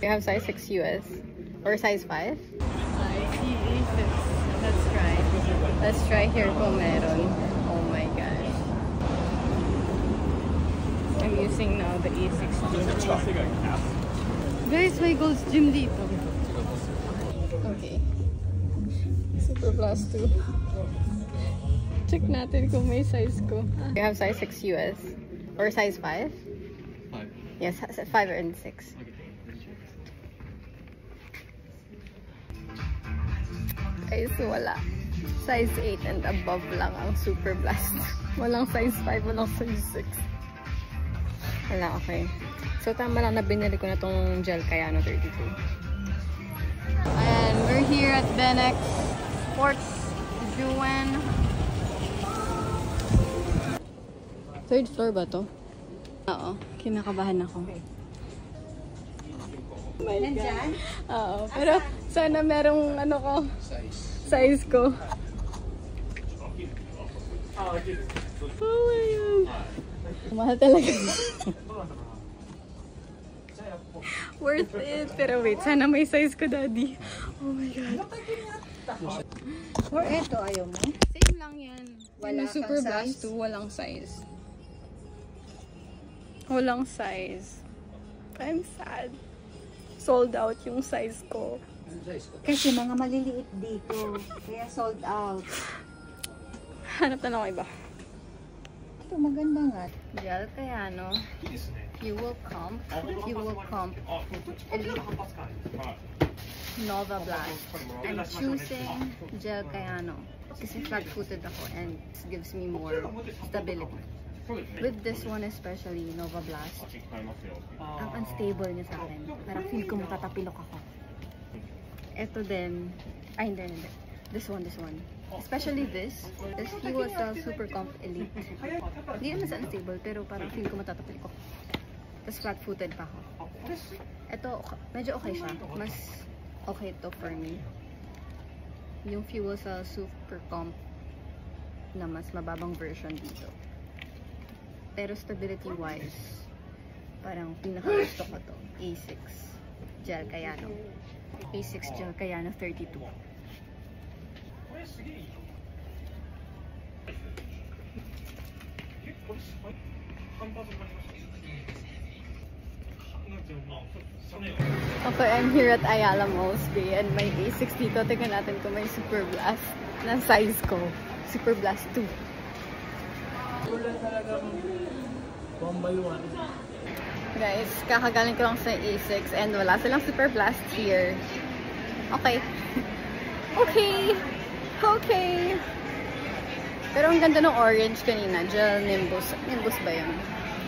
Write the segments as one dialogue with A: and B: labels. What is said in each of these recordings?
A: We have size 6 US or size 5. Size E6. Let's try. Let's try here kung meron. Oh my gosh. I'm using now the E16. Guys, may Gold's Gym dito. Okay. Super Plus 2. Check natin kung may size ko. We have size 6 US or size 5. 5. Yes, 5 and 6. Okay. Guys, wala. Size 8 and above lang ang Super Blast. Walang size 5, walang size 6. Wala, okay. So, tama lang na binili ko na tong gel Kayano 32. And we're here at Benex Sports Juan. Third floor ba to? Oo, kinakabahan ako.
B: Nandyan?
A: Oo, pero sana merong ano ko, size ko. Oh my God. Mahal talaga. Worth it. Pero wait, sana may size ko, Daddy. Oh my God.
B: Or eto, ayaw mo?
A: Same lang yan.
B: Wala
A: Super
B: kang
A: Blast
B: size?
A: 2, walang size. Walang size. I'm sad. Sold out yung size ko.
B: Kasi mga maliliit dito. Kaya sold out.
A: Hanap na lang ako iba.
B: Ito, maganda nga.
A: Gel Kayano. Fuel Comp. Elite. Nova Blast. I'm choosing Gel Kayano. Kasi flat-footed ako and it gives me more stability. With this one especially, Nova Blast, ang unstable niya sa akin. Parang feel ko matatapilok ako. Ito din, ay hindi. This one. Especially this Fuel Cell Super Comp Elite. Hindi naman sa unstable, pero parang feel ko matatapilok ako. Tapos flat-footed pa ako. Ito, medyo okay siya. Mas okay to for me. Yung Fuel Cell Super Comp na mas mababang version dito. Pero stability wise, parang pinaka-gusto ko to. A6 Gel Kayano. A6 Gel Kayano 32. Okay, I'm here at Ayala Malls Bay and may A6 dito. Tingnan natin kung may Super Blast na size ko. Super Blast 2. Guys, kakagaling ko lang sa A6 and wala silang Super Blast here. Okay. Okay. Pero ang ganda ng orange kanina. Gel Nimbus. Nimbus ba yun?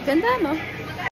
A: Ganda, no?